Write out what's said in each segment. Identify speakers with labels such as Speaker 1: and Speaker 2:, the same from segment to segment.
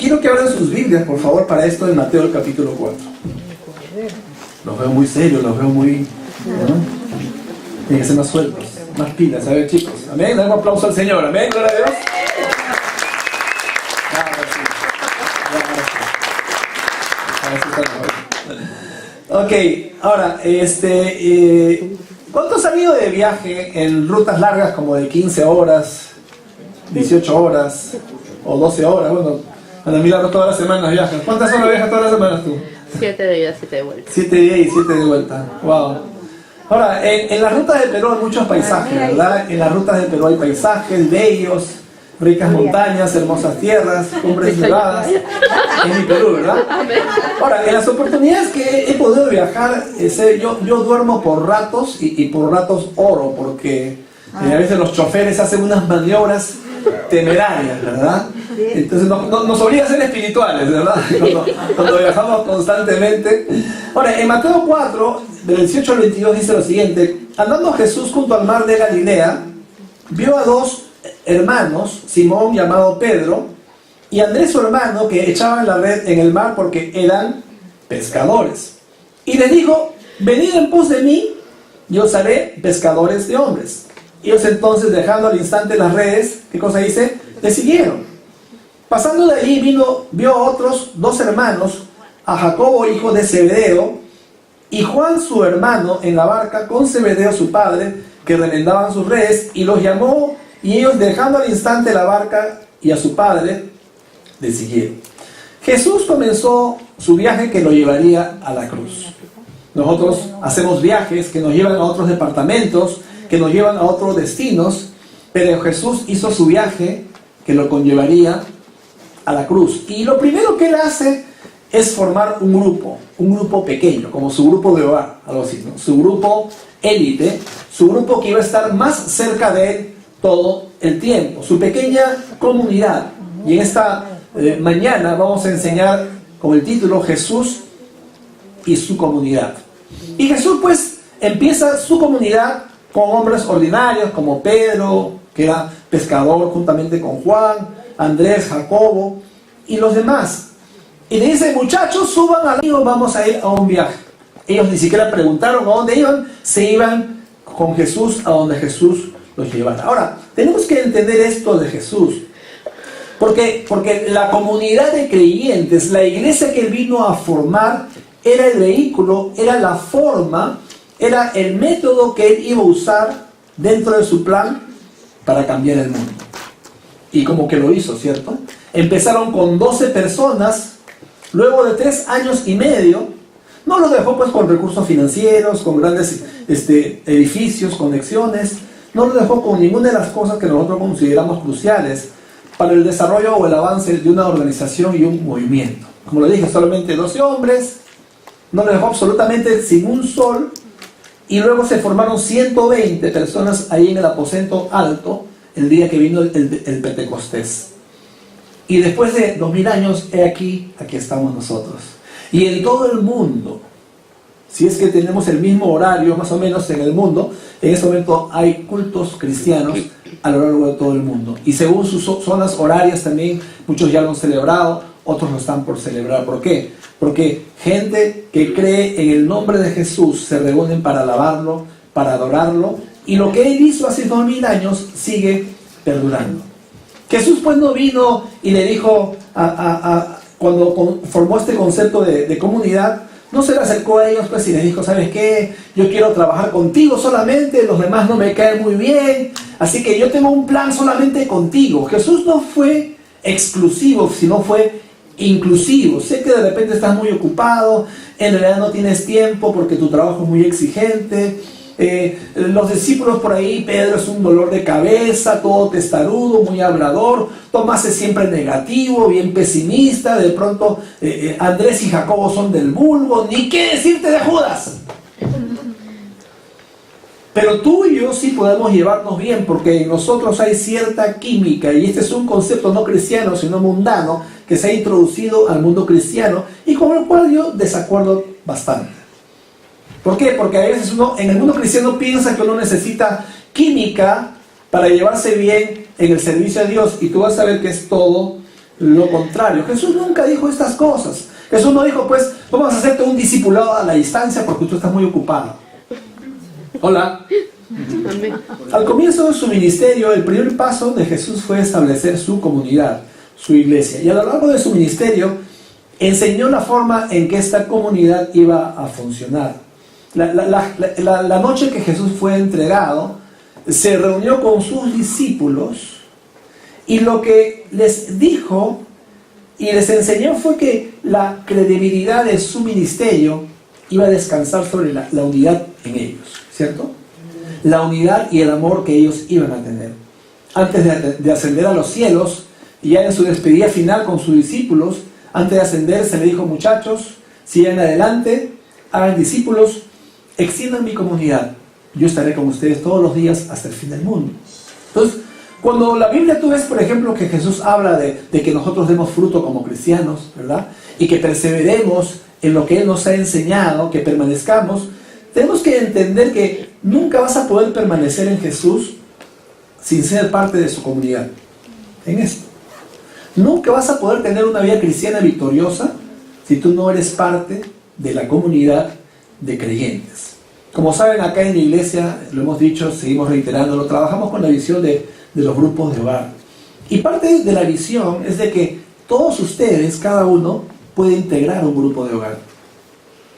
Speaker 1: quiero que abran sus Biblias, por favor, para esto en Mateo el capítulo 4. Los veo muy serios, los veo muy... ¿no? Tienen que ser más sueltos, más pilas. A ver, chicos. Amén. Dale un aplauso al Señor. Amén. Gloria a Dios. Ok, ahora, ¿cuántos han ido de viaje en rutas largas como de 15 horas, 18 horas o 12 horas? Bueno, Ana Milagro todas las semanas viajas. ¿Cuántas horas viajas todas las semanas tú?
Speaker 2: 7 de ida, 7 de vuelta.
Speaker 1: 7 días y 7 de vuelta. Wow. Ahora, en las rutas de Perú hay muchos paisajes, ¿verdad? En las rutas de Perú hay paisajes bellos, ricas montañas, hermosas tierras, cumbres nevadas. Es mi Perú, ¿verdad? Ahora, en las oportunidades que he podido viajar, yo duermo por ratos y por ratos oro, porque a veces los choferes hacen unas maniobras temerarias, ¿verdad? Entonces nos obliga a ser espirituales, ¿verdad? Cuando viajamos constantemente. Ahora, en Mateo 4, del 18 al 22 dice lo siguiente: andando Jesús junto al mar de Galilea, vio a dos hermanos, Simón llamado Pedro, y Andrés su hermano, que echaban la red en el mar porque eran pescadores. Y les dijo: venid en pos de mí, y os haré pescadores de hombres. Ellos entonces, dejando al instante las redes, ¿qué cosa dice? Le siguieron. Pasando de allí vio a otros dos hermanos, a Jacobo hijo de Zebedeo, y Juan su hermano en la barca con Zebedeo su padre, que remendaban sus redes, y los llamó, y ellos, dejando al instante la barca y a su padre, le siguieron. Jesús comenzó su viaje que lo llevaría a la cruz. Nosotros hacemos viajes que nos llevan a otros departamentos, que nos llevan a otros destinos, pero Jesús hizo su viaje que lo conllevaría a la cruz. Y lo primero que él hace es formar un grupo pequeño, como su grupo de hogar, algo así, ¿no? Su grupo élite, su grupo que iba a estar más cerca de él todo el tiempo, su pequeña comunidad. Y en esta mañana vamos a enseñar con el título Jesús y su comunidad. Y Jesús pues empieza su comunidad con hombres ordinarios como Pedro, que era pescador juntamente con Juan, Andrés, Jacobo y los demás. Y le dice: muchachos, suban al río, vamos a ir a un viaje. Ellos ni siquiera preguntaron a dónde iban, se iban con Jesús a donde Jesús los llevara. Ahora, tenemos que entender esto de Jesús, porque la comunidad de creyentes, la iglesia que él vino a formar, era el vehículo, era la forma, era el método que él iba a usar dentro de su plan para cambiar el mundo. Y como que lo hizo, ¿cierto? Empezaron con 12 personas, luego de 3 años y medio, no los dejó pues con recursos financieros, con grandes edificios, conexiones, no los dejó con ninguna de las cosas que nosotros consideramos cruciales para el desarrollo o el avance de una organización y un movimiento. Como le dije, solamente 12 hombres, no los dejó absolutamente sin un sol. Y luego se formaron 120 personas ahí en el aposento alto el día que vino el Pentecostés. Y después de 2000 años, aquí estamos nosotros. Y en todo el mundo, si es que tenemos el mismo horario más o menos en el mundo, en este momento hay cultos cristianos a lo largo de todo el mundo. Y según sus zonas horarias también, muchos ya lo han celebrado, otros lo están por celebrar. ¿Por qué? Porque gente que cree en el nombre de Jesús se reúnen para alabarlo, para adorarlo, y lo que él hizo hace 2000 años sigue perdurando. Jesús pues no vino y le dijo, cuando formó este concepto de comunidad, no se le acercó a ellos pues y les dijo: ¿sabes qué? Yo quiero trabajar contigo solamente, los demás no me caen muy bien, así que yo tengo un plan solamente contigo. Jesús no fue exclusivo, sino fue inclusivo. Sé que de repente estás muy ocupado, en realidad no tienes tiempo porque tu trabajo es muy exigente. Los discípulos por ahí, Pedro es un dolor de cabeza, todo testarudo, muy hablador. Tomás es siempre negativo, bien pesimista. De pronto Andrés y Jacobo son del vulgo. Ni qué decirte de Judas. Pero tú y yo sí podemos llevarnos bien, porque en nosotros hay cierta química, y este es un concepto no cristiano sino mundano que se ha introducido al mundo cristiano y con el cual yo desacuerdo bastante. ¿Por qué? Porque a veces uno en el mundo cristiano piensa que uno necesita química para llevarse bien en el servicio a Dios, y tú vas a ver que es todo lo contrario. Jesús nunca dijo estas cosas. Jesús no dijo, pues, vamos a hacerte un discipulado a la distancia porque tú estás muy ocupado. Hola. Al comienzo de su ministerio, el primer paso de Jesús fue establecer su comunidad, su iglesia. Y a lo largo de su ministerio, enseñó la forma en que esta comunidad iba a funcionar. La noche que Jesús fue entregado, se reunió con sus discípulos y lo que les dijo y les enseñó fue que la credibilidad de su ministerio iba a descansar sobre la unidad en ellos, ¿cierto? La unidad y el amor que ellos iban a tener. Antes de ascender a los cielos, y ya en su despedida final con sus discípulos, antes de ascender se le dijo, muchachos, sigan adelante, hagan discípulos, extiendan mi comunidad. Yo estaré con ustedes todos los días hasta el fin del mundo. Entonces, cuando la Biblia tú ves, por ejemplo, que Jesús habla de que nosotros demos fruto como cristianos, ¿verdad? Y que perseveremos en lo que Él nos ha enseñado, que permanezcamos, tenemos que entender que nunca vas a poder permanecer en Jesús sin ser parte de su comunidad. En esto. Nunca vas a poder tener una vida cristiana victoriosa si tú no eres parte de la comunidad de creyentes. Como saben, acá en la iglesia, lo hemos dicho, seguimos reiterándolo, trabajamos con la visión de los grupos de hogar. Y parte de la visión es de que todos ustedes, cada uno, puede integrar un grupo de hogar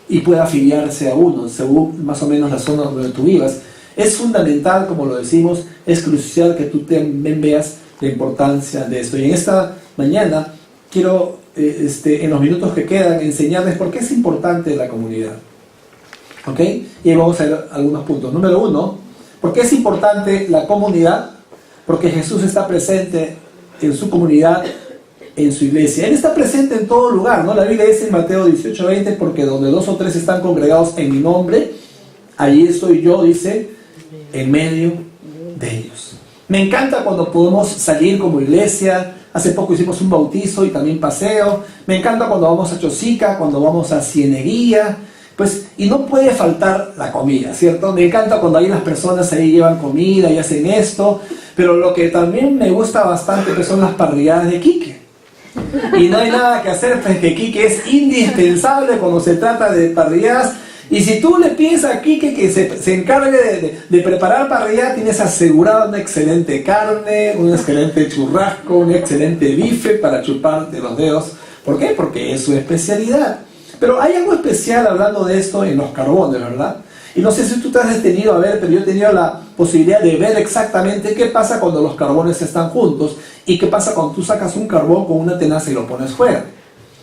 Speaker 1: y puede afiliarse a uno, según más o menos la zona donde tú vivas. Es fundamental, como lo decimos, es crucial que tú también veas la importancia de esto. Y en esta mañana quiero, en los minutos que quedan, enseñarles por qué es importante la comunidad. ¿Ok? Y ahí vamos a ver algunos puntos. Número 1, ¿por qué es importante la comunidad? Porque Jesús está presente en su comunidad, en su iglesia. Él está presente en todo lugar, ¿no? La Biblia dice en Mateo 18:20, porque donde 2 o 3 están congregados en mi nombre, allí estoy yo, dice, en medio de ellos. Me encanta cuando podemos salir como iglesia. Hace poco hicimos un bautizo y también paseo. Me encanta cuando vamos a Chosica, cuando vamos a Cieneguía. Pues, y no puede faltar la comida, ¿cierto? Me encanta cuando hay unas personas ahí llevan comida y hacen esto. Pero lo que también me gusta bastante pues son las parrilladas de Quique. Y no hay nada que hacer, pues que Quique es indispensable cuando se trata de parrilladas. Y si tú le pides a Quique que se encargue de preparar parrillada, tienes asegurada una excelente carne, un excelente churrasco, un excelente bife para chuparte los dedos. ¿Por qué? Porque es su especialidad. Pero hay algo especial hablando de esto en los carbones, ¿verdad? Y no sé si tú te has detenido a ver, pero yo he tenido la posibilidad de ver exactamente qué pasa cuando los carbones están juntos y qué pasa cuando tú sacas un carbón con una tenaza y lo pones fuera.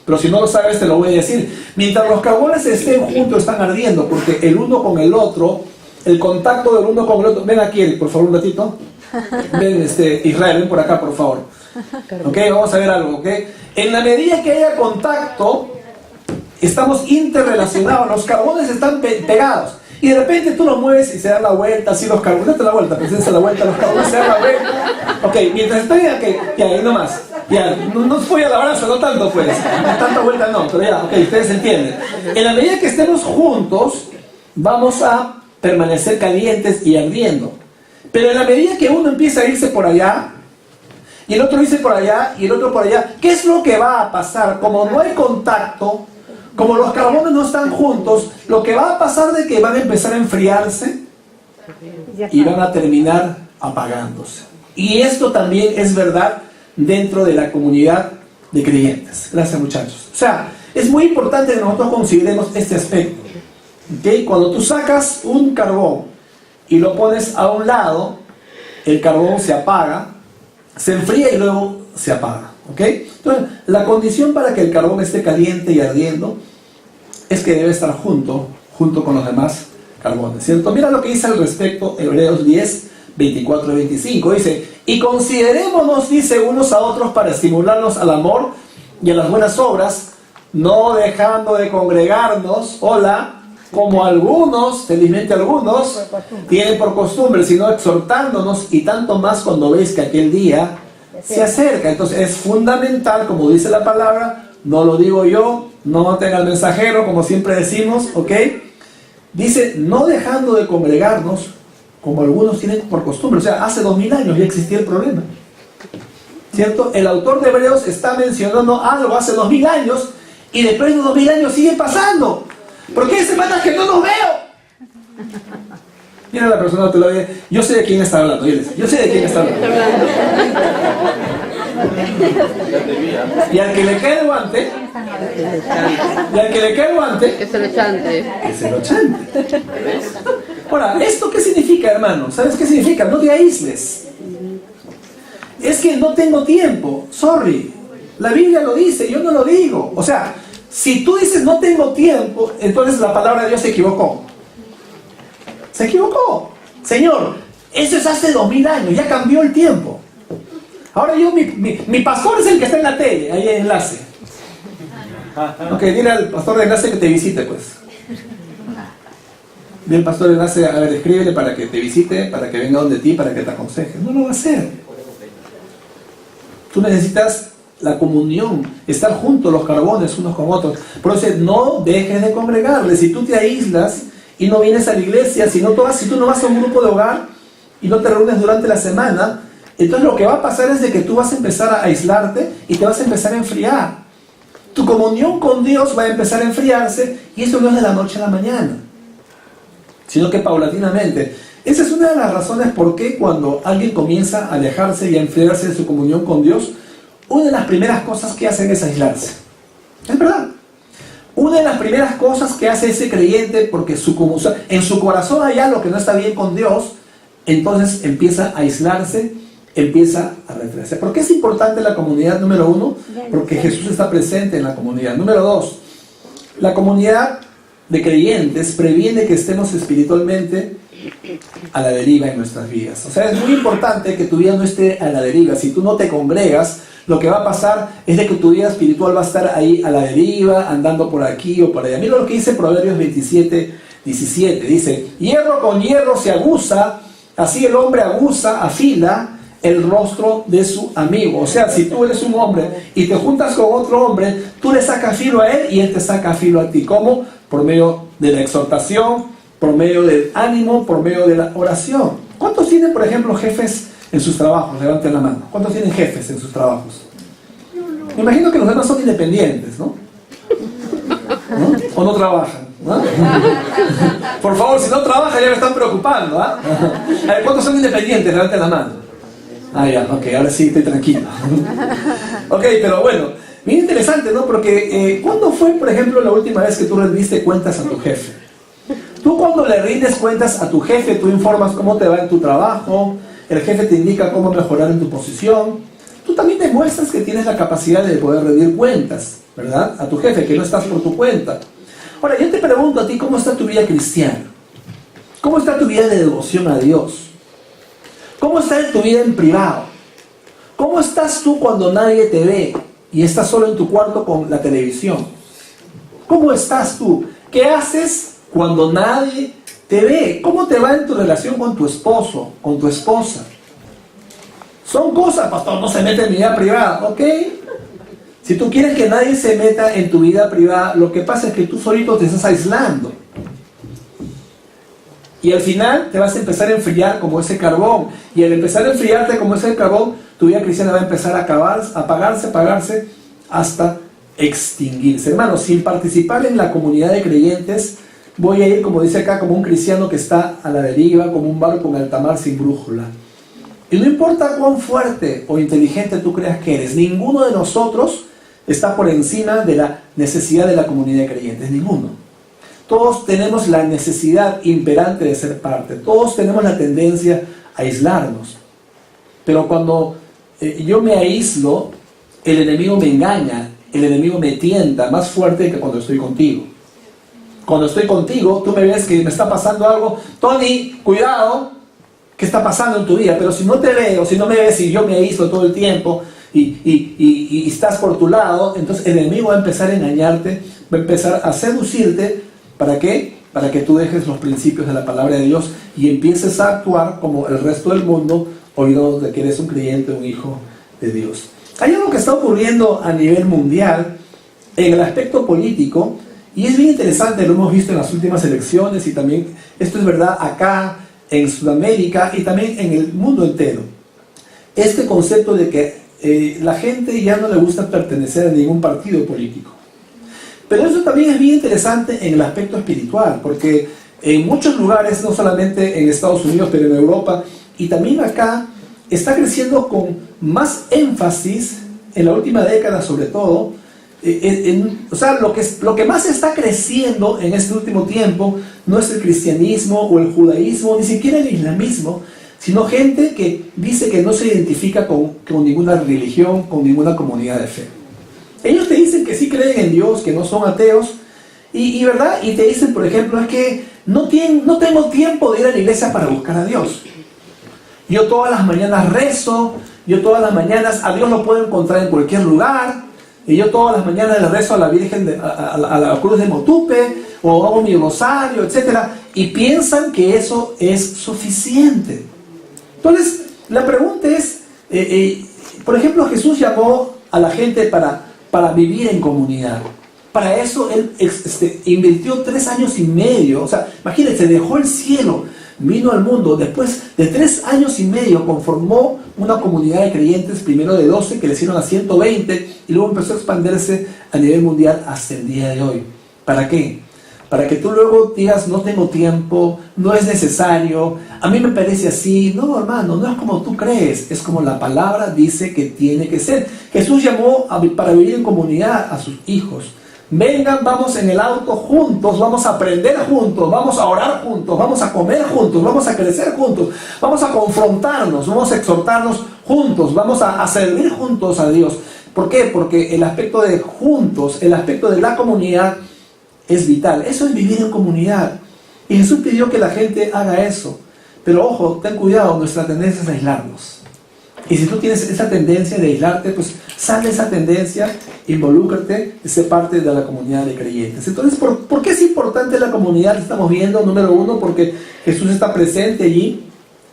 Speaker 1: Pero si no lo sabes, te lo voy a decir. Mientras los carbones estén juntos, están ardiendo, porque el uno con el otro, el contacto del uno con el otro... Ven aquí, Eric, por favor, un ratito. Ven, Israel, ven por acá, por favor. Ok, vamos a ver algo, ok. En la medida que haya contacto, estamos interrelacionados, los carbones están pegados. Y de repente tú los mueves y se dan la vuelta, así los carbones, date la vuelta, presencia la vuelta, los carbones se dan la vuelta. Ok, mientras estoy aquí, ya, ahí nomás. Ya, no fui al abrazo, no tanto pues. Tanta vuelta no, pero ya, ok, ustedes entienden. En la medida que estemos juntos, vamos a permanecer calientes y ardiendo. Pero en la medida que uno empieza a irse por allá, y el otro irse por allá, y el otro por allá, ¿qué es lo que va a pasar? Como no hay contacto, como los carbones no están juntos, lo que va a pasar es que van a empezar a enfriarse y van a terminar apagándose. Y esto también es verdad dentro de la comunidad de creyentes. Gracias, muchachos. O sea, es muy importante que nosotros consideremos este aspecto. ¿Okay? Cuando tú sacas un carbón y lo pones a un lado, el carbón se apaga, se enfría y luego se apaga. ¿Okay? Entonces, la condición para que el carbón esté caliente y ardiendo es que debe estar junto con los demás carbones, ¿cierto? Mira lo que dice al respecto Hebreos 10, 24 y 25. Dice, y considerémonos, dice, unos a otros para estimularnos al amor y a las buenas obras, no dejando de congregarnos, hola, como algunos, felizmente algunos, tienen por costumbre, sino exhortándonos, y tanto más cuando veis que aquel día se acerca. Entonces es fundamental, como dice la palabra, no lo digo yo, no maten al mensajero, como siempre decimos, ¿ok? Dice, no dejando de congregarnos, como algunos tienen por costumbre. O sea, hace 2000 años ya existía el problema. ¿cierto? El autor de Hebreos está mencionando algo hace 2000 años y después de 2000 años sigue pasando. ¿Por qué hay semanas que no los veo? Mira a la persona que te lo ve. Yo sé de quién está hablando. Yo sé de quién está hablando. Y al que le cae el guante,
Speaker 2: que se lo chante.
Speaker 1: Que se lo chante. Ahora, ¿esto qué significa, hermano? ¿Sabes qué significa? No te aísles. Es que no tengo tiempo. Sorry. La Biblia lo dice, yo no lo digo. O sea, si tú dices no tengo tiempo, entonces la palabra de Dios se equivocó. Se equivocó. Señor, eso es hace 2000 años, ya cambió el tiempo. Ahora yo, mi pastor es el que está en la tele, ahí en enlace. Ok, dile al pastor de enlace que te visite, pues. Dile al pastor de enlace, a ver, escríbele para que te visite, para que venga donde ti, para que te aconseje. No lo va a hacer. Tú necesitas la comunión, estar juntos los carbones unos con otros. Por eso no dejes de congregarle. Si tú te aíslas y no vienes a la iglesia, si tú no vas a un grupo de hogar y no te reúnes durante la semana, entonces lo que va a pasar es de que tú vas a empezar a aislarte y te vas a empezar a enfriar. Tu comunión con Dios va a empezar a enfriarse, y eso no es de la noche a la mañana, sino que paulatinamente. Esa es una de las razones por qué cuando alguien comienza a alejarse y a enfriarse de su comunión con Dios, una de las primeras cosas que hacen es aislarse. Es verdad. Una de las primeras cosas que hace ese creyente, porque en su corazón hay algo que no está bien con Dios, entonces empieza a aislarse, empieza a retroceder. ¿Por qué es importante la comunidad? Número 1, porque Jesús está presente en la comunidad. Número 2, la comunidad de creyentes previene que estemos espiritualmente a la deriva en nuestras vidas. O sea, es muy importante que tu vida no esté a la deriva. Si tú no te congregas, lo que va a pasar es de que tu vida espiritual va a estar ahí a la deriva, andando por aquí o por allá. Mira lo que dice Proverbios 27:17. Dice, hierro con hierro se aguza, así el hombre aguza, afila el rostro de su amigo. O sea, si tú eres un hombre y te juntas con otro hombre, tú le sacas filo a él y él te saca filo a ti. ¿Cómo? Por medio de la exhortación, por medio del ánimo, por medio de la oración. ¿Cuántos tienen, por ejemplo, jefes en sus trabajos? Levanten la mano. ¿Cuántos tienen jefes en sus trabajos? Me imagino que los demás son independientes, ¿no? ¿O no trabajan? ¿No? Por favor, si no trabajan ya me están preocupando. A ver, ¿cuántos son independientes? Levanten la mano. Ah, ya, ok, ahora sí estoy tranquilo. Ok, pero bueno, bien interesante, ¿no? Porque ¿cuándo fue, por ejemplo, la última vez que tú rendiste cuentas a tu jefe? Tú cuando le rindes cuentas a tu jefe, tú informas cómo te va en tu trabajo, el jefe te indica cómo mejorar en tu posición. Tú también demuestras que tienes la capacidad de poder rendir cuentas, ¿verdad? A tu jefe, que no estás por tu cuenta. Ahora, yo te pregunto a ti, ¿cómo está tu vida cristiana? ¿Cómo está tu vida de devoción a Dios? ¿Cómo está en tu vida en privado? ¿Cómo estás tú cuando nadie te ve y estás solo en tu cuarto con la televisión? ¿Cómo estás tú? ¿Qué haces cuando nadie te ve? ¿Cómo te va en tu relación con tu esposo, con tu esposa? Son cosas, pastor, no se mete en mi vida privada, ¿ok? Si tú quieres que nadie se meta en tu vida privada, lo que pasa es que tú solito te estás aislando. Y al final te vas a empezar a enfriar como ese carbón. Y al empezar a enfriarte como ese carbón, tu vida cristiana va a empezar a apagarse hasta extinguirse. Hermanos, sin participar en la comunidad de creyentes, voy a ir, como dice acá, como un cristiano que está a la deriva, como un barco en alta mar sin brújula. Y no importa cuán fuerte o inteligente tú creas que eres, ninguno de nosotros está por encima de la necesidad de la comunidad de creyentes, ninguno. Todos tenemos la necesidad imperante de ser parte, todos tenemos la tendencia a aislarnos. Pero cuando yo me aíslo, el enemigo me engaña, el enemigo me tienta más fuerte que cuando estoy contigo. Cuando estoy contigo, tú me ves que me está pasando algo, Tony, cuidado, ¿qué está pasando en tu vida? Pero si no te veo, si no me ves y yo me aíslo todo el tiempo y estás por tu lado, entonces el enemigo va a empezar a engañarte, va a empezar a seducirte. ¿Para qué? Para que tú dejes los principios de la palabra de Dios y empieces a actuar como el resto del mundo, olvidando de que eres un creyente, un hijo de Dios. Hay algo que está ocurriendo a nivel mundial en el aspecto político, y es bien interesante, lo hemos visto en las últimas elecciones, y también esto es verdad acá en Sudamérica y también en el mundo entero. Este concepto de que la gente ya no le gusta pertenecer a ningún partido político. Pero eso también es bien interesante en el aspecto espiritual, porque en muchos lugares, no solamente en Estados Unidos, pero en Europa, y también acá, está creciendo con más énfasis, en la última década sobre todo, o sea, lo que más está creciendo en este último tiempo no es el cristianismo o el judaísmo, ni siquiera el islamismo, sino gente que dice que no se identifica con ninguna religión, con ninguna comunidad de fe. Ellos te dicen que sí creen en Dios, que no son ateos, ¿verdad? Y te dicen, por ejemplo, es que no tengo tiempo de ir a la iglesia para buscar a Dios. Yo todas las mañanas rezo, yo todas las mañanas a Dios lo puedo encontrar en cualquier lugar, y yo todas las mañanas le rezo a la Virgen, a la Cruz de Motupe, o hago mi rosario, etc. Y piensan que eso es suficiente. Entonces, la pregunta es, por ejemplo, Jesús llamó a la gente para vivir en comunidad. Para eso Él invirtió 3 años y medio. O sea, imagínense, dejó el cielo, vino al mundo. Después de 3 años y medio conformó una comunidad de creyentes, primero de 12, que le hicieron a 120, y luego empezó a expandirse a nivel mundial hasta el día de hoy. ¿Para qué? Para que tú luego digas, no tengo tiempo, no es necesario, a mí me parece así. No, hermano, no es como tú crees, es como la palabra dice que tiene que ser. Jesús llamó para vivir en comunidad a sus hijos. Vengan, vamos en el auto juntos, vamos a aprender juntos, vamos a orar juntos, vamos a comer juntos, vamos a crecer juntos, vamos a confrontarnos, vamos a exhortarnos juntos, vamos a servir juntos a Dios. ¿Por qué? Porque el aspecto de juntos, el aspecto de la comunidad es vital. Eso es vivir en comunidad. Y Jesús pidió que la gente haga eso. Pero ojo, ten cuidado, nuestra tendencia es aislarnos. Y si tú tienes esa tendencia de aislarte, pues sal de esa tendencia, involúcrate y sé parte de la comunidad de creyentes. Entonces, ¿por qué es importante la comunidad? Estamos viendo, número 1, porque Jesús está presente allí.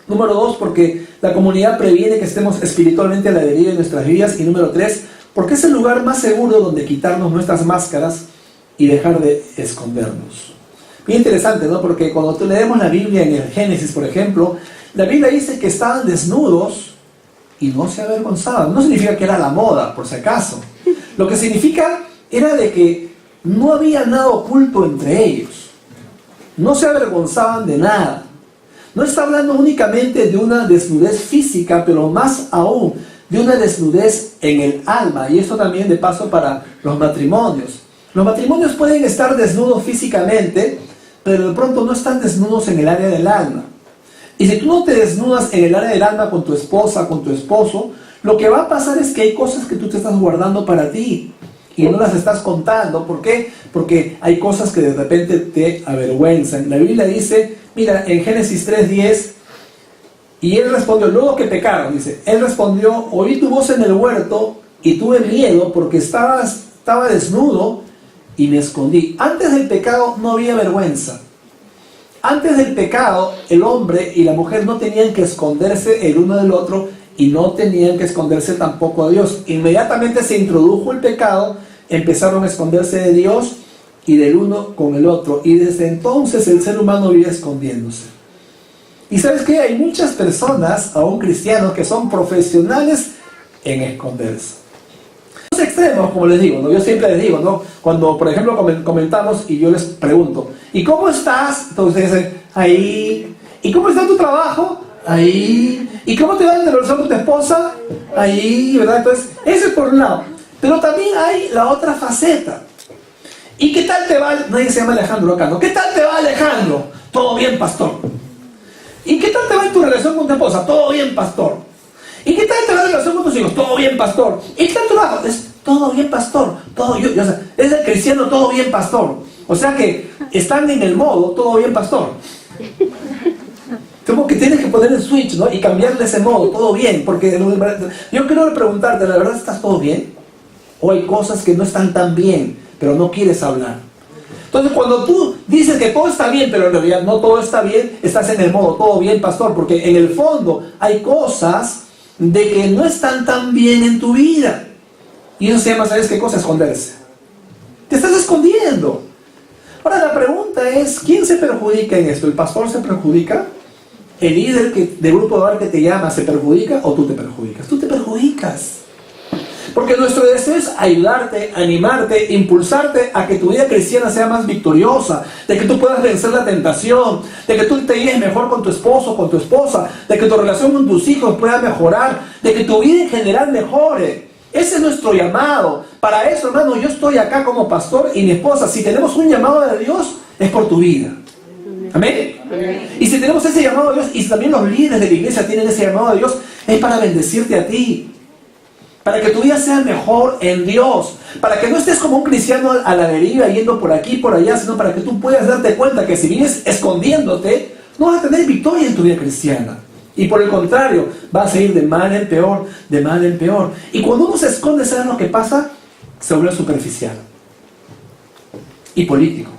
Speaker 1: Número 2, porque la comunidad previene que estemos espiritualmente a la deriva de nuestras vidas. Y número 3, porque es el lugar más seguro donde quitarnos nuestras máscaras y dejar de escondernos. Bien interesante, ¿no? Porque cuando leemos la Biblia en el Génesis, por ejemplo, la Biblia dice que estaban desnudos y no se avergonzaban. No significa que era la moda, por si acaso. Lo que significa era de que no había nada oculto entre ellos. No se avergonzaban de nada. No está hablando únicamente de una desnudez física, pero más aún de una desnudez en el alma. Y esto también de paso para los matrimonios. Los matrimonios pueden estar desnudos físicamente, pero de pronto no están desnudos en el área del alma. Y si tú no te desnudas en el área del alma con tu esposa, con tu esposo, lo que va a pasar es que hay cosas que tú te estás guardando para ti y no las estás contando. ¿Por qué? Porque hay cosas que de repente te avergüenzan. La Biblia dice, mira, en Génesis 3:10, y él respondió, luego que pecaron, dice, él respondió, oí tu voz en el huerto y tuve miedo porque estaba desnudo y me escondí. Antes del pecado no había vergüenza. Antes del pecado, el hombre y la mujer no tenían que esconderse el uno del otro y no tenían que esconderse tampoco de Dios. Inmediatamente se introdujo el pecado, empezaron a esconderse de Dios y del uno con el otro. Y desde entonces el ser humano vive escondiéndose. Y ¿sabes qué? Hay muchas personas, aún cristianos, que son profesionales en esconderse. Los extremos, como les digo, ¿no? Yo siempre les digo, ¿no? Cuando, por ejemplo, comentamos y yo les pregunto, ¿y cómo estás? Entonces dicen, ahí. ¿Y cómo está tu trabajo? Ahí. ¿Y cómo te va en la relación con tu esposa? Ahí, ¿verdad? Entonces, eso es por un lado. Pero también hay la otra faceta. ¿Y qué tal te va? Nadie se llama Alejandro acá, ¿no? ¿Qué tal te va, Alejandro? Todo bien, pastor. ¿Y qué tal te va en tu relación con tu esposa? Todo bien, pastor. ¿Y qué tal te va en relación con tus hijos? Todo bien, pastor. ¿Y qué tal tu trabajo? Es todo bien, pastor. Todo yo, o sea, es el cristiano, todo bien, pastor. O sea que están en el modo, todo bien, pastor. Como que tienes que poner el switch, ¿no? Y cambiarle ese modo, todo bien. Porque yo quiero preguntarte, ¿la verdad estás todo bien? ¿O hay cosas que no están tan bien, pero no quieres hablar? Entonces, cuando tú dices que todo está bien, pero en realidad no todo está bien, estás en el modo, todo bien, pastor. Porque en el fondo hay cosas de que no están tan bien en tu vida. Y eso se llama, ¿sabes qué cosa? Esconderse. Te estás escondiendo. Ahora la pregunta es, ¿quién se perjudica en esto? ¿El pastor se perjudica? ¿El líder del grupo de hogar que te llama se perjudica o tú te perjudicas? Tú te perjudicas. Porque nuestro deseo es ayudarte, animarte, impulsarte a que tu vida cristiana sea más victoriosa, de que tú puedas vencer la tentación, de que tú te lleves mejor con tu esposo, con tu esposa, de que tu relación con tus hijos pueda mejorar, de que tu vida en general mejore. Ese es nuestro llamado. Para eso, hermano, yo estoy acá como pastor y mi esposa. Si tenemos un llamado de Dios, es por tu vida. ¿Amén? Y si tenemos ese llamado de Dios, y si también los líderes de la iglesia tienen ese llamado de Dios, es para bendecirte a ti. Para que tu vida sea mejor en Dios. Para que no estés como un cristiano a la deriva, yendo por aquí, por allá, sino para que tú puedas darte cuenta que si vienes escondiéndote, no vas a tener victoria en tu vida cristiana. Y por el contrario, vas a ir de mal en peor, de mal en peor. Y cuando uno se esconde, ¿sabes lo que pasa? Se vuelve superficial. Y político.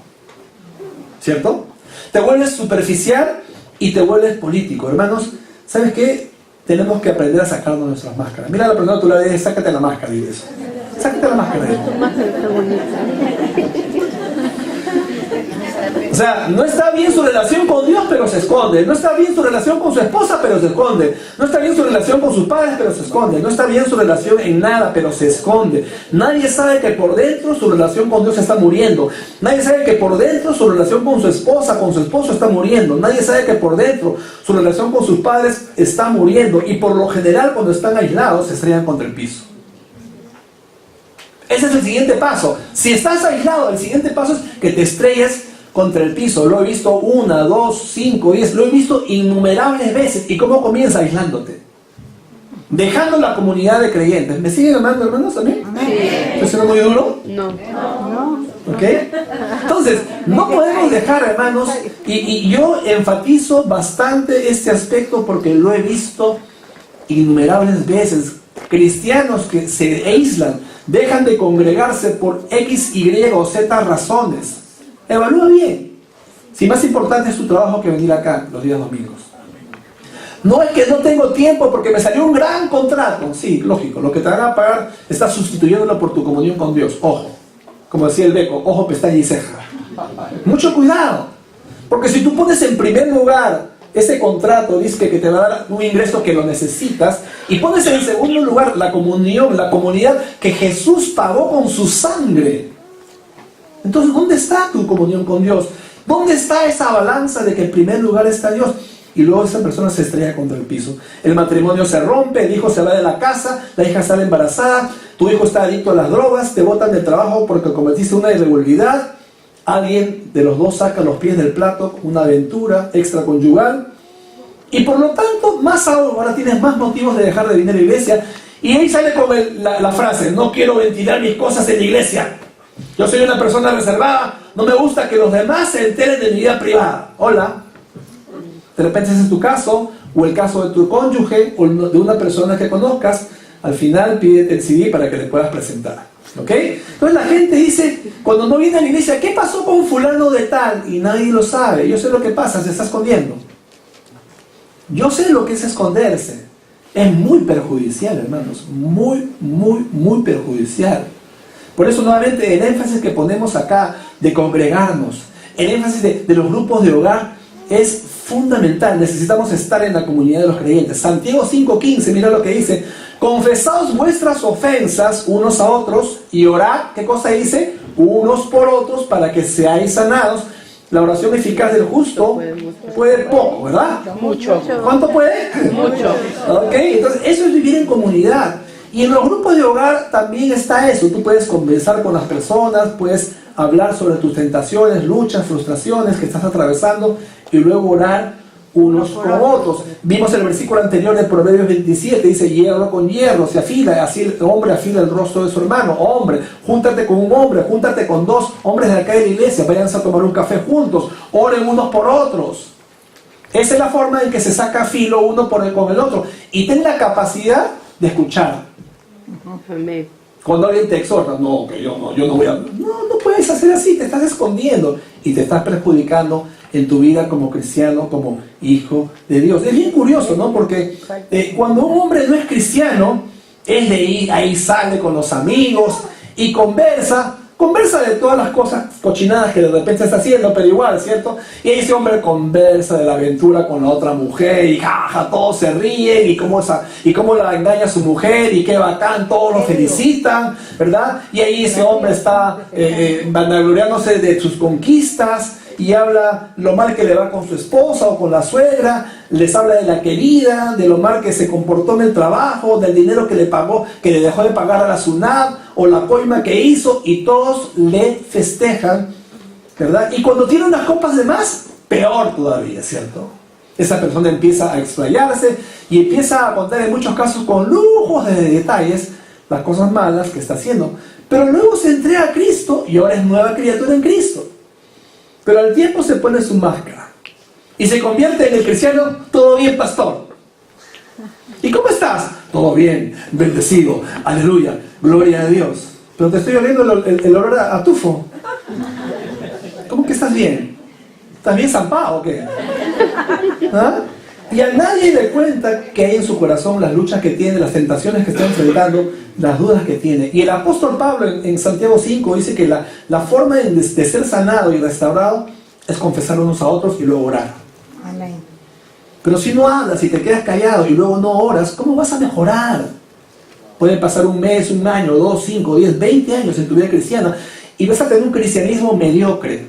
Speaker 1: ¿Cierto? Te vuelves superficial y te vuelves político. Hermanos, ¿sabes qué? Tenemos que aprender a sacarnos nuestras máscaras. Mira, la persona a tu lado y dice, sácate la máscara, y eso. Sácate la máscara.
Speaker 2: Tu máscara está bonita.
Speaker 1: O sea, no está bien su relación con Dios, pero se esconde. No está bien su relación con su esposa, pero se esconde. No está bien su relación con sus padres, pero se esconde. No está bien su relación en nada, pero se esconde. Nadie sabe que por dentro su relación con Dios está muriendo. Nadie sabe que por dentro su relación con su esposa, con su esposo está muriendo. Nadie sabe que por dentro su relación con sus padres está muriendo. Y por lo general, cuando están aislados, se estrellan contra el piso. Ese es el siguiente paso. Si estás aislado, el siguiente paso es que te estrelles contra el piso. Lo he visto 1, 2, 5, 10. Lo he visto innumerables veces. ¿Y cómo comienza? Aislándote. Dejando la comunidad de creyentes. ¿Me siguen amando, hermanos, también?
Speaker 2: Sí.
Speaker 1: ¿Estoy siendo muy duro?
Speaker 2: No.
Speaker 1: ¿Ok? Entonces, no podemos dejar, hermanos, y yo enfatizo bastante este aspecto porque lo he visto innumerables veces. Cristianos que se aíslan, dejan de congregarse por X, Y o Z razones. Evalúa bien si más importante es tu trabajo que venir acá los días domingos. No es que no tengo tiempo porque me salió un gran contrato. Sí, lógico, lo que te van a pagar estás sustituyéndolo por tu comunión con Dios. Ojo, como decía el Beco, ojo, pestaña y ceja. Mucho cuidado, porque si tú pones en primer lugar ese contrato, dice que te va a dar un ingreso que lo necesitas, y pones en segundo lugar la comunión, la comunidad que Jesús pagó con su sangre. Entonces, ¿dónde está tu comunión con Dios? ¿Dónde está esa balanza de que en primer lugar está Dios? Y luego esa persona se estrella contra el piso. El matrimonio se rompe, el hijo se va de la casa, la hija sale embarazada, tu hijo está adicto a las drogas, te botan del trabajo porque cometiste una irregularidad, alguien de los dos saca los pies del plato, una aventura extraconyugal, y por lo tanto, más ahora tienes más motivos de dejar de venir a la iglesia, y ahí sale con la frase, no quiero ventilar mis cosas en la iglesia. Yo soy una persona reservada, no me gusta que los demás se enteren de mi vida privada. Hola. De repente ese es tu caso, o el caso de tu cónyuge, o de una persona que conozcas. Al final pídete el CD para que le puedas presentar. ¿Ok? Entonces la gente dice, cuando no viene a la iglesia, ¿qué pasó con fulano de tal? Y nadie lo sabe. Yo sé lo que pasa, se está escondiendo. Yo sé lo que es esconderse. Es muy perjudicial, hermanos. Muy perjudicial. Por eso nuevamente el énfasis que ponemos acá de congregarnos, el énfasis de los grupos de hogar es fundamental. Necesitamos estar en la comunidad de los creyentes. Santiago 5:15, mira lo que dice: confesaos vuestras ofensas unos a otros y orad, ¿qué cosa dice? Unos por otros para que seáis sanados. La oración eficaz del justo puede poco, ¿verdad?
Speaker 2: Mucho.
Speaker 1: ¿Cuánto puede?
Speaker 2: Mucho.
Speaker 1: ¿Ok? Entonces eso es vivir en comunidad. Y en los grupos de hogar también está eso. Tú puedes conversar con las personas, puedes hablar sobre tus tentaciones, luchas, frustraciones que estás atravesando y luego orar unos con otros. Vimos el versículo anterior de Proverbios 27, dice hierro con hierro se afila, así el hombre afila el rostro de su hermano. Hombre, júntate con un hombre, júntate con dos hombres de acá de la iglesia, váyanse a tomar un café juntos, oren unos por otros. Esa es la forma en que se saca filo uno con el otro. Y ten la capacidad de escuchar.
Speaker 2: Amén.
Speaker 1: Cuando alguien te exhorta, no, que yo no voy a... No puedes hacer así, te estás escondiendo y te estás perjudicando en tu vida como cristiano, como hijo de Dios. Es bien curioso, ¿no? Porque cuando un hombre no es cristiano, es de ahí sale con los amigos y conversa, conversa de todas las cosas cochinadas que de repente está haciendo, pero igual, ¿cierto? Y ese hombre conversa de la aventura con la otra mujer y jaja, todos se ríen y cómo la engaña a su mujer y qué bacán, todos lo felicitan, ¿verdad? Y ahí ese hombre está vanagloriándose de sus conquistas y habla lo mal que le va con su esposa o con la suegra, les habla de la querida, de lo mal que se comportó en el trabajo, del dinero que le pagó, que le dejó de pagar a la SUNAT o la coima que hizo, y todos le festejan, ¿verdad? Y cuando tiene unas copas de más, peor todavía, ¿cierto? Esa persona empieza a explayarse y empieza a contar en muchos casos con lujos de detalles las cosas malas que está haciendo, pero luego se entrega a Cristo y ahora es nueva criatura en Cristo. Pero al tiempo se pone su máscara y se convierte en el cristiano. Todo bien, pastor. ¿Y cómo estás? Todo bien, bendecido, aleluya, gloria a Dios. Pero te estoy oliendo el olor a tufo. ¿Cómo que estás bien? ¿Estás bien zampado o qué? ¿Ah? Y a nadie le cuenta que hay en su corazón las luchas que tiene, las tentaciones que está enfrentando, las dudas que tiene. Y el apóstol Pablo en Santiago 5 dice que la forma de ser sanado y restaurado es confesar unos a otros y luego orar.
Speaker 3: Amén.
Speaker 1: Pero si no hablas y te quedas callado y luego no oras, ¿cómo vas a mejorar? Puede pasar un mes, un año, 2, 5, 10, 20 años en tu vida cristiana y vas a tener un cristianismo mediocre.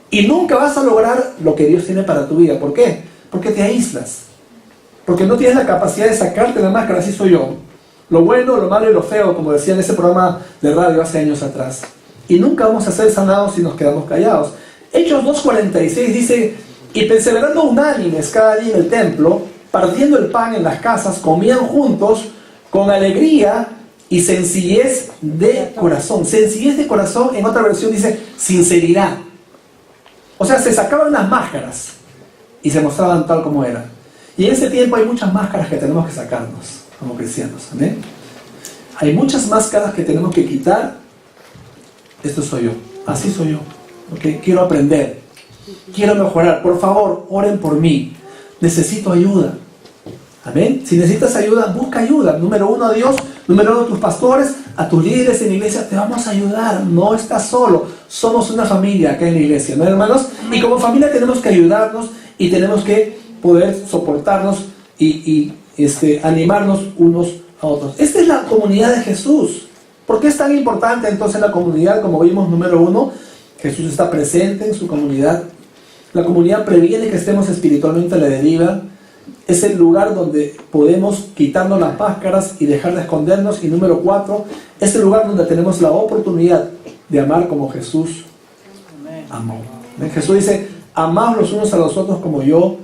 Speaker 1: Y nunca vas a lograr lo que Dios tiene para tu vida. ¿Por qué? Porque te aíslas. Porque no tienes la capacidad de sacarte la máscara. Así soy yo. Lo bueno, lo malo y lo feo, como decía en ese programa de radio hace años atrás. Y nunca vamos a ser sanados si nos quedamos callados. Hechos 2:46 dice: y perseverando unánimes cada día en el templo, partiendo el pan en las casas, comían juntos con alegría y sencillez de corazón. Sencillez de corazón, en otra versión dice sinceridad. O sea, se sacaban las máscaras y se mostraban tal como eran. Y en ese tiempo hay muchas máscaras que tenemos que sacarnos como cristianos. ¿Amén? Hay muchas máscaras que tenemos que quitar. Esto soy yo. Así soy yo. ¿Okay? Quiero aprender. Quiero mejorar. Por favor, oren por mí. Necesito ayuda. Amén. Si necesitas ayuda, busca ayuda. Número 1 a Dios. Número 2 a tus pastores, a tus líderes en la iglesia. Te vamos a ayudar. No estás solo. Somos una familia acá en la iglesia, ¿no, hermanos? Y como familia tenemos que ayudarnos y tenemos que poder soportarnos y animarnos unos a otros. Esta es la comunidad de Jesús. ¿Por qué es tan importante entonces la comunidad? Como vimos, número 1, Jesús está presente en su comunidad. La comunidad previene que estemos espiritualmente a la deriva. Es el lugar donde podemos quitarnos las máscaras y dejar de escondernos. Y número 4, es el lugar donde tenemos la oportunidad de amar como Jesús amó. Jesús dice: amaos los unos a los otros como yo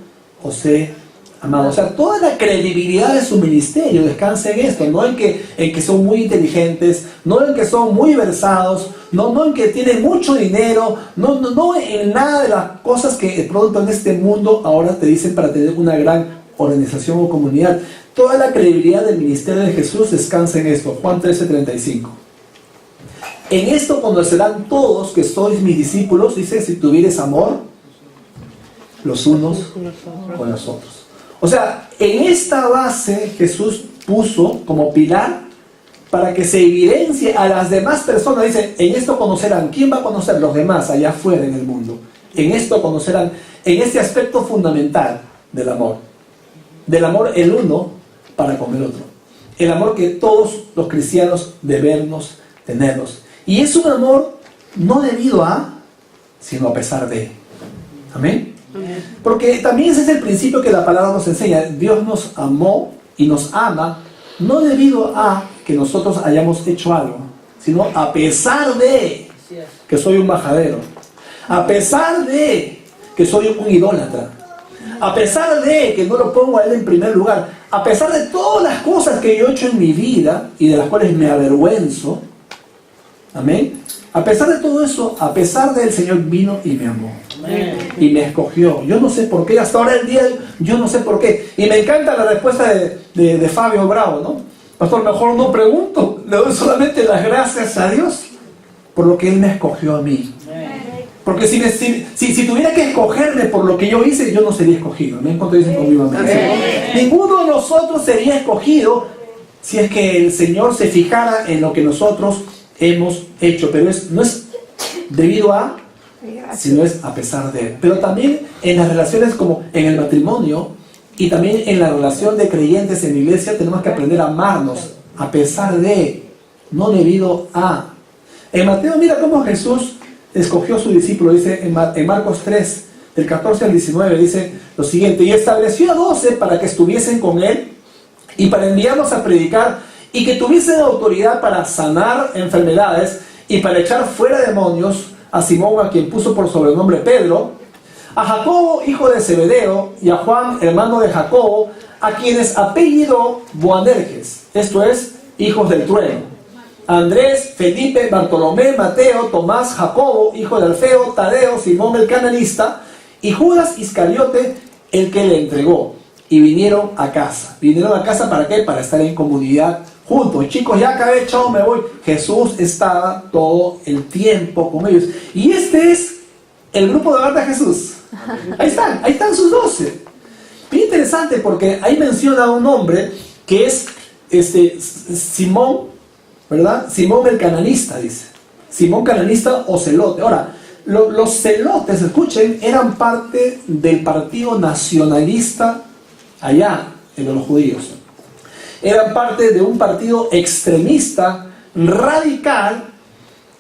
Speaker 1: os he amado. O sea, toda la credibilidad de su ministerio descansa en esto, no en que son muy inteligentes, no en que son muy versados, no en que tienen mucho dinero, no en nada de las cosas que de pronto en este mundo ahora te dicen para tener una gran organización o comunidad. Toda la credibilidad del ministerio de Jesús descansa en esto. Juan 13:35. En esto conocerán todos que sois mis discípulos, dice, si tuvieres amor los unos con los otros. O sea, en esta base Jesús puso como pilar para que se evidencie a las demás personas. Dice, en esto conocerán. ¿Quién va a conocer? Los demás allá afuera en el mundo. En esto conocerán, en este aspecto fundamental del amor. Del amor el uno para con el otro. El amor que todos los cristianos debemos tenerlos. Y es un amor no debido a, sino a pesar de. Amén. Porque también ese es el principio que la palabra nos enseña. Dios nos amó y nos ama no debido a que nosotros hayamos hecho algo, sino a pesar de que soy un majadero, a pesar de que soy un idólatra, a pesar de que no lo pongo a Él en primer lugar, a pesar de todas las cosas que yo he hecho en mi vida y de las cuales me avergüenzo. Amén. A pesar de todo eso, a pesar de el Señor vino y me amó. Amén. Y me escogió. Yo no sé por qué, hasta ahora el día, yo no sé por qué. Y me encanta la respuesta de Fabio Bravo, ¿no? Pastor, mejor no pregunto, le doy solamente las gracias a Dios por lo que Él me escogió a mí. Porque si tuviera que escogerme por lo que yo hice, yo no sería escogido. ¿No? ¿Cuánto dicen conmigo? Ninguno de nosotros sería escogido si es que el Señor se fijara en lo que nosotros hemos hecho, pero no es debido a, sino es a pesar de. Pero también en las relaciones como en el matrimonio y también en la relación de creyentes en la iglesia tenemos que aprender a amarnos a pesar de, no debido a. En Mateo, mira cómo Jesús escogió a su discípulo, dice en Marcos 3, del 14 al 19, dice lo siguiente: y estableció a 12 para que estuviesen con él y para enviarlos a predicar y que tuviesen autoridad para sanar enfermedades y para echar fuera demonios, a Simón, a quien puso por sobrenombre Pedro, a Jacobo, hijo de Zebedeo, y a Juan, hermano de Jacobo, a quienes apellidó Boanerges, esto es, hijos del trueno, a Andrés, Felipe, Bartolomé, Mateo, Tomás, Jacobo, hijo de Alfeo, Tadeo, Simón el cananista, y Judas Iscariote, el que le entregó. Y vinieron a casa. ¿Vinieron a casa para qué? Para estar en comunidad juntos. Chicos, ya acabé, chao, me voy. Jesús estaba todo el tiempo con ellos. Y este es el grupo de verdad de Jesús. Ahí están sus 12. Bien interesante porque ahí menciona un hombre que es Simón, ¿verdad? Simón el cananista, dice. Simón cananista o celote. Ahora, los celotes, escuchen, eran parte del partido nacionalista allá en los judíos. Eran parte de un partido extremista, radical,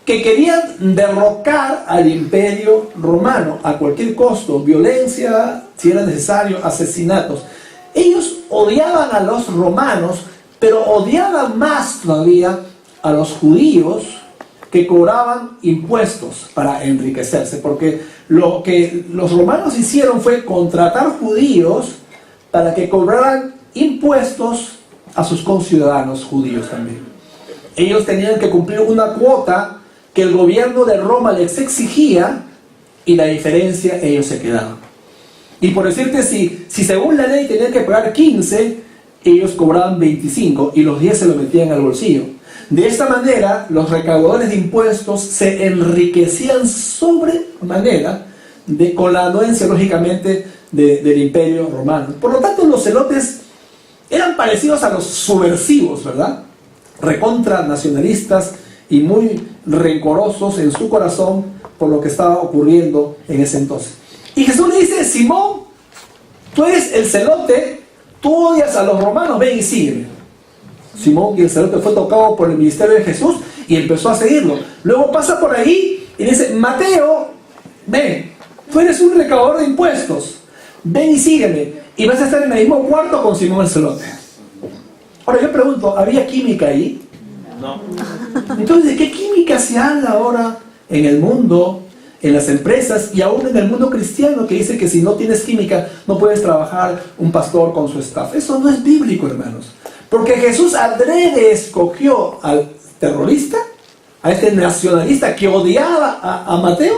Speaker 1: que querían derrocar al imperio romano a cualquier costo, violencia, si era necesario, asesinatos. Ellos odiaban a los romanos, pero odiaban más todavía a los judíos que cobraban impuestos para enriquecerse, porque lo que los romanos hicieron fue contratar judíos para que cobraran impuestos a sus conciudadanos judíos también. Ellos tenían que cumplir una cuota que el gobierno de Roma les exigía, y la diferencia ellos se quedaban. Y por decirte, si según la ley tenían que pagar 15, ellos cobraban 25 y los 10 se lo metían al bolsillo. De esta manera, los recaudadores de impuestos se enriquecían sobremanera con la anuencia, lógicamente, del imperio romano. Por lo tanto, los celotes eran parecidos a los subversivos, ¿verdad? Recontra nacionalistas y muy rencorosos en su corazón por lo que estaba ocurriendo en ese entonces. Y Jesús le dice: Simón, tú eres el celote, tú odias a los romanos, ven y sígueme. Simón, y el celote, fue tocado por el ministerio de Jesús y empezó a seguirlo. Luego pasa por ahí y dice: Mateo, ven, tú eres un recaudador de impuestos, ven y sígueme, y vas a estar en el mismo cuarto con Simón el celote. Ahora yo pregunto, ¿había química ahí?
Speaker 3: No.
Speaker 1: Entonces, ¿de qué química se habla ahora en el mundo, en las empresas y aún en el mundo cristiano, que dice que si no tienes química no puedes trabajar un pastor con su staff? Eso no es bíblico, hermanos. Porque Jesús adrede escogió al terrorista, a este nacionalista que odiaba a Mateo,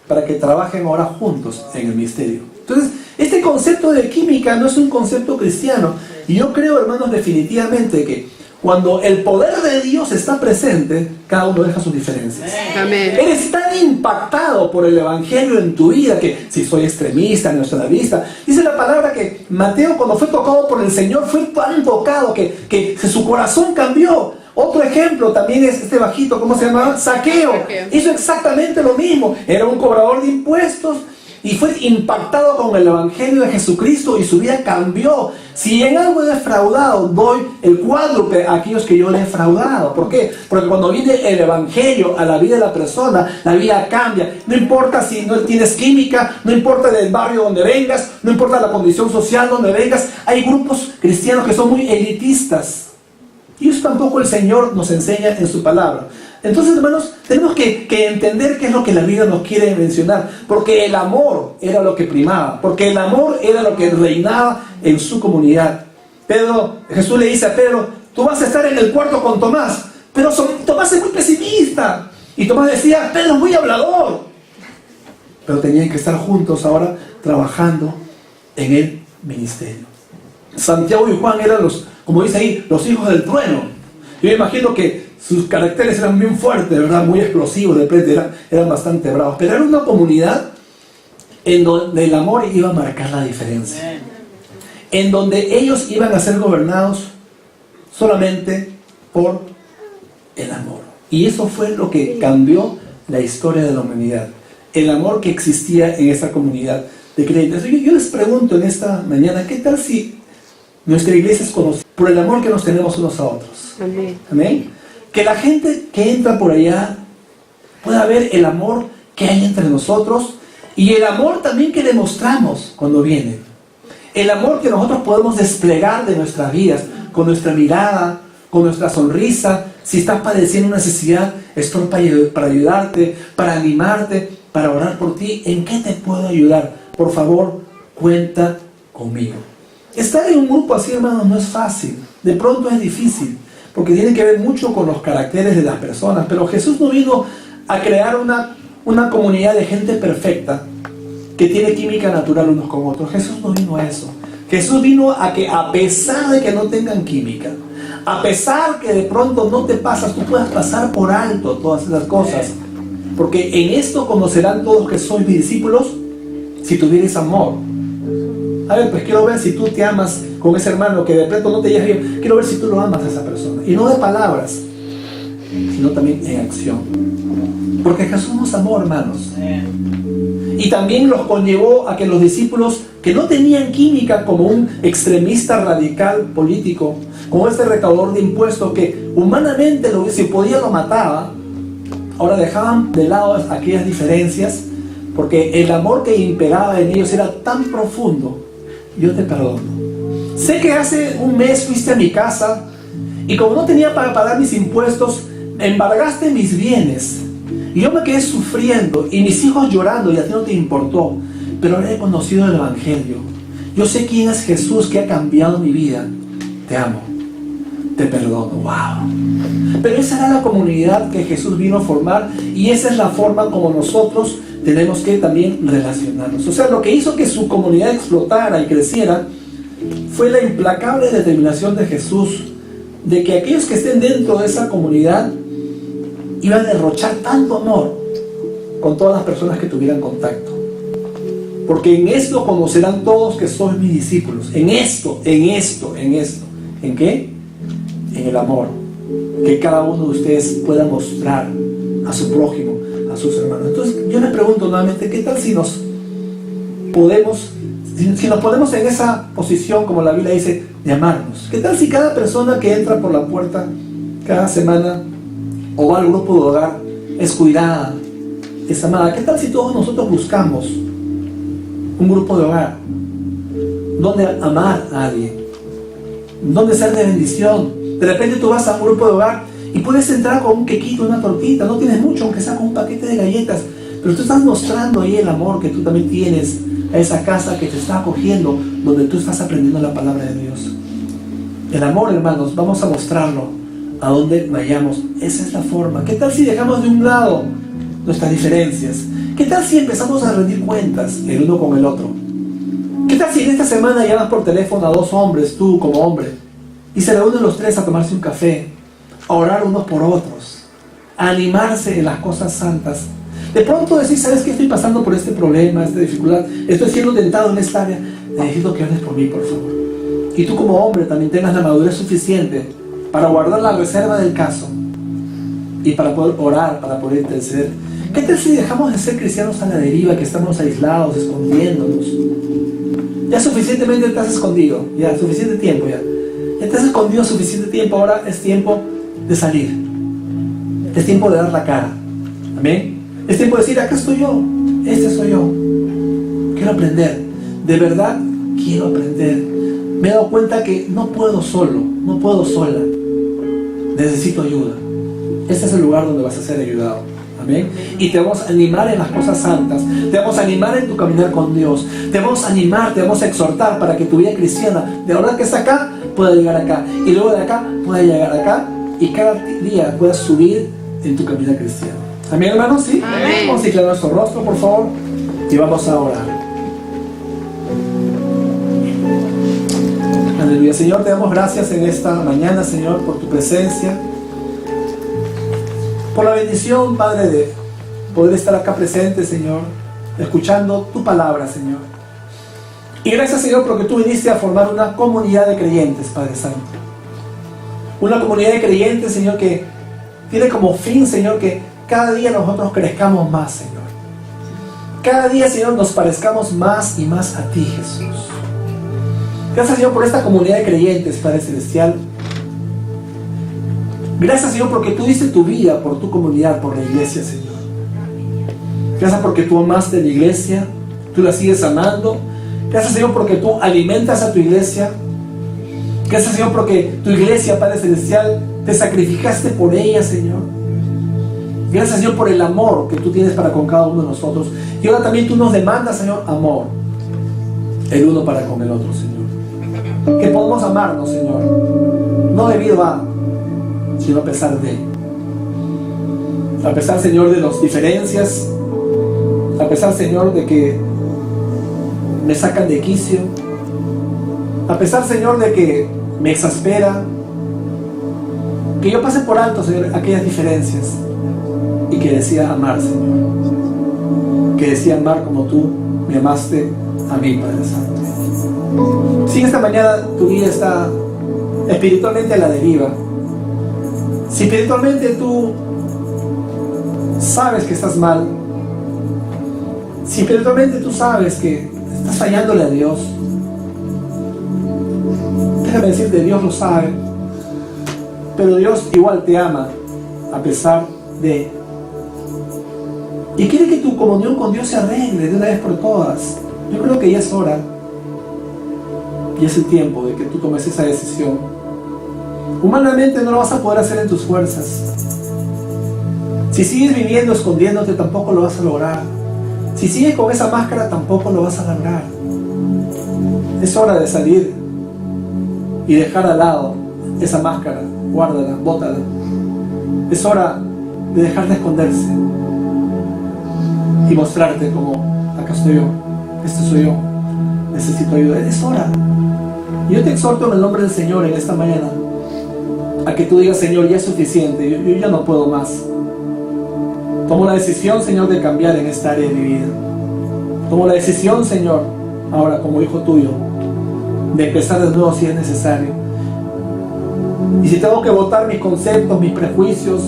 Speaker 1: para que trabajen ahora juntos en el ministerio. Entonces, este concepto de química no es un concepto cristiano. Y yo creo, hermanos, definitivamente que cuando el poder de Dios está presente, cada uno deja sus diferencias.
Speaker 2: Amén.
Speaker 1: Eres tan impactado por el evangelio en tu vida que si soy extremista, nacionalista, dice la palabra que Mateo, cuando fue tocado por el Señor, fue tan tocado que su corazón cambió. Otro ejemplo también es este bajito, ¿cómo se llamaba? Zaqueo. Hizo exactamente lo mismo. Era un cobrador de impuestos y fue impactado con el evangelio de Jesucristo y su vida cambió. Si en algo he defraudado, doy el cuádruple a aquellos que yo le he defraudado. ¿Por qué? Porque cuando viene el evangelio a la vida de la persona, la vida cambia. No importa si no tienes química, no importa del barrio donde vengas, no importa la condición social donde vengas. Hay grupos cristianos que son muy elitistas. Y eso tampoco el Señor nos enseña en su palabra. Entonces, hermanos, tenemos que entender qué es lo que la Biblia nos quiere mencionar. Porque el amor era lo que primaba. Porque el amor era lo que reinaba en su comunidad. Jesús le dice a Pedro: tú vas a estar en el cuarto con Tomás. Pero Tomás es muy pesimista. Y Tomás decía: Pedro es muy hablador. Pero tenían que estar juntos ahora trabajando en el ministerio. Santiago y Juan eran como dice ahí, los hijos del trueno. Yo me imagino que sus caracteres eran bien fuertes, ¿verdad? Muy explosivos, de repente eran bastante bravos. Pero era una comunidad en donde el amor iba a marcar la diferencia. En donde ellos iban a ser gobernados solamente por el amor. Y eso fue lo que cambió la historia de la humanidad. El amor que existía en esa comunidad de creyentes. Yo les pregunto en esta mañana, ¿qué tal si nuestra iglesia es conocida por el amor que nos tenemos unos a otros?
Speaker 2: Amén.
Speaker 1: Amén. Que la gente que entra por allá pueda ver el amor que hay entre nosotros y el amor también que demostramos cuando vienen. El amor que nosotros podemos desplegar de nuestras vidas, con nuestra mirada, con nuestra sonrisa. Si estás padeciendo una necesidad, estoy para ayudarte, para animarte, para orar por ti. ¿En qué te puedo ayudar? Por favor, cuenta conmigo. Estar en un grupo así, hermanos, no es fácil. De pronto es difícil, porque tiene que ver mucho con los caracteres de las personas. Pero Jesús no vino a crear una comunidad de gente perfecta que tiene química natural unos con otros. Jesús no vino a eso. Jesús vino a que, a pesar de que no tengan química, a pesar que de pronto no te pasas, tú puedas pasar por alto todas esas cosas, porque en esto conocerán todos que sois mis discípulos, si tuvieres amor. A ver, pues quiero ver si tú te amas con ese hermano que de pronto no te llevas bien. Quiero ver si tú lo amas a esa persona, y no de palabras, sino también en acción, porque Jesús nos amó, hermanos. Y también los conllevó a que los discípulos que no tenían química, como un extremista radical político, como este recaudador de impuestos que humanamente si podía lo mataba, ahora dejaban de lado aquellas diferencias, porque el amor que imperaba en ellos era tan profundo. Yo te perdono. Sé que hace un mes fuiste a mi casa y como no tenía para pagar mis impuestos, embargaste mis bienes. Y yo me quedé sufriendo y mis hijos llorando y a ti no te importó. Pero ahora he conocido el Evangelio. Yo sé quién es Jesús que ha cambiado mi vida. Te amo. Te perdono. ¡Wow! Pero esa era la comunidad que Jesús vino a formar y esa es la forma como nosotros tenemos que también relacionarnos. O sea, lo que hizo que su comunidad explotara y creciera fue la implacable determinación de Jesús de que aquellos que estén dentro de esa comunidad iban a derrochar tanto amor con todas las personas que tuvieran contacto. Porque en esto conocerán todos que sois mis discípulos. En esto. ¿En qué? En el amor que cada uno de ustedes pueda mostrar a su prójimo, a sus hermanos. Entonces yo les pregunto nuevamente, ¿qué tal si nos ponemos en esa posición, como la Biblia dice, de amarnos? ¿Qué tal si cada persona que entra por la puerta cada semana o va al grupo de hogar es cuidada, es amada? ¿Qué tal si todos nosotros buscamos un grupo de hogar donde amar a alguien, donde ser de bendición? De repente tú vas a un grupo de hogar y puedes entrar con un quequito, una tortita, no tienes mucho, aunque sea con un paquete de galletas, pero tú estás mostrando ahí el amor que tú también tienes a esa casa que te está acogiendo, donde tú estás aprendiendo la palabra de Dios. El amor, hermanos, vamos a mostrarlo a donde vayamos. Esa es la forma. ¿Qué tal si dejamos de un lado nuestras diferencias? ¿Qué tal si empezamos a rendir cuentas el uno con el otro? ¿Qué tal si en esta semana llamas por teléfono a 2 hombres, tú como hombre, y se reúnen los 3 a tomarse un café, a orar unos por otros, a animarse en las cosas santas? De pronto decís, ¿sabes qué? Estoy pasando por este problema, esta dificultad, estoy siendo tentado en esta área, necesito que ores por mí, por favor. Y tú como hombre también tengas la madurez suficiente para guardar la reserva del caso y para poder orar, para poder interceder. ¿Qué tal si dejamos de ser cristianos a la deriva, que estamos aislados, escondiéndonos? Ya suficientemente te has escondido, ya suficiente tiempo, ya te has escondido suficiente tiempo. Ahora es tiempo de salir, es tiempo de dar la cara. Amén. Es tiempo de decir, acá estoy yo, este soy yo, quiero aprender, de verdad quiero aprender. Me he dado cuenta que no puedo solo, no puedo sola, necesito ayuda. Este es el lugar donde vas a ser ayudado. Amén. Y te vamos a animar en las cosas santas, te vamos a animar en tu caminar con Dios, te vamos a animar, te vamos a exhortar para que tu vida cristiana, de la hora que está acá, pueda llegar acá, y luego de acá, pueda llegar acá, y cada día puedas subir en tu caminar cristiano. Amén, hermanos, ¿sí?
Speaker 2: Amén.
Speaker 1: Vamos a inclinar nuestro rostro, por favor, y vamos a orar. Aleluya. Señor, te damos gracias en esta mañana, Señor, por tu presencia, por la bendición, Padre, de poder estar acá presente, Señor, escuchando tu palabra, Señor. Y gracias, Señor, porque tú viniste a formar una comunidad de creyentes, Padre Santo. Una comunidad de creyentes, Señor, que tiene como fin, Señor, que cada día nosotros crezcamos más, Señor. Cada día, Señor, nos parezcamos más y más a ti, Jesús. Gracias, Señor, por esta comunidad de creyentes, Padre Celestial. Gracias, Señor, porque tú diste tu vida por tu comunidad, por la iglesia, Señor. Gracias porque tú amaste la iglesia, tú la sigues amando. Gracias, Señor, porque tú alimentas a tu iglesia. Gracias, Señor, porque tu iglesia, Padre Celestial, te sacrificaste por ella, Señor. Gracias, Señor, por el amor que tú tienes para con cada uno de nosotros. Y ahora también tú nos demandas, Señor, amor, el uno para con el otro, Señor. Que podamos amarnos, Señor, no debido a, sino a pesar de. A pesar, Señor, de las diferencias. A pesar, Señor, de que me sacan de quicio. A pesar, Señor, de que me exaspera. Que yo pase por alto, Señor, aquellas diferencias. Y que decía amar, Señor. Que decía amar como tú me amaste a mí, Padre Santo. Si esta mañana tu vida está espiritualmente a la deriva, si espiritualmente tú sabes que estás mal, si espiritualmente tú sabes que estás fallándole a Dios, déjame decirte, Dios lo sabe, pero Dios igual te ama a pesar de, y quiere que tu comunión con Dios se arregle de una vez por todas. Yo creo que ya es hora, y es el tiempo de que tú tomes esa decisión. Humanamente no lo vas a poder hacer en tus fuerzas. Si sigues viviendo escondiéndote, tampoco lo vas a lograr. Si sigues con esa máscara, tampoco lo vas a lograr. Es hora de salir y dejar al lado esa máscara. Guárdala, bótala. Es hora de dejar de esconderse y mostrarte como, acá estoy yo, este soy yo, necesito ayuda. Es hora. Yo te exhorto en el nombre del Señor en esta mañana a que tú digas, Señor, ya es suficiente, yo ya no puedo más. Tomo la decisión, Señor, de cambiar en esta área de mi vida. Tomo la decisión, Señor, ahora como hijo tuyo, de empezar de nuevo si es necesario. Y si tengo que botar mis conceptos, mis prejuicios,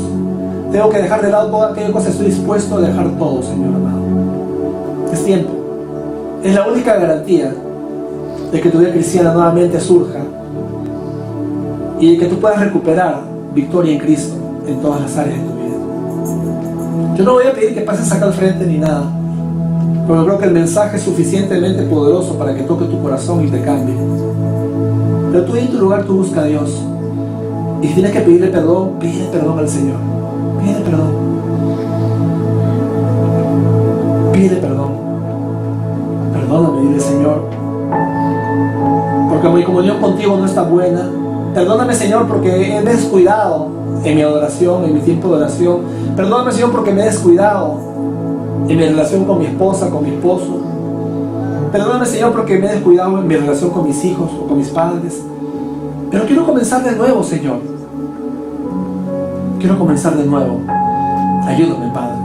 Speaker 1: tengo que dejar de lado toda aquella cosa, estoy dispuesto a dejar todo, Señor amado. Es tiempo. Es la única garantía de que tu vida cristiana nuevamente surja y de que tú puedas recuperar victoria en Cristo en todas las áreas de tu vida. Yo no voy a pedir que pases acá al frente ni nada, pero creo que el mensaje es suficientemente poderoso para que toque tu corazón y te cambie. Pero tú en tu lugar, tú busca a Dios. Y si tienes que pedirle perdón, pídele perdón al Señor. Pídele perdón. Pídele perdón. Perdóname, dile, Señor, porque mi comunión contigo no está buena. Perdóname, Señor, porque he descuidado en mi adoración, en mi tiempo de oración. Perdóname, Señor, porque me he descuidado en mi relación con mi esposa, con mi esposo. Perdóname, Señor, porque me he descuidado en mi relación con mis hijos o con mis padres. Pero quiero comenzar de nuevo, Señor. Quiero comenzar de nuevo. Ayúdame, Padre.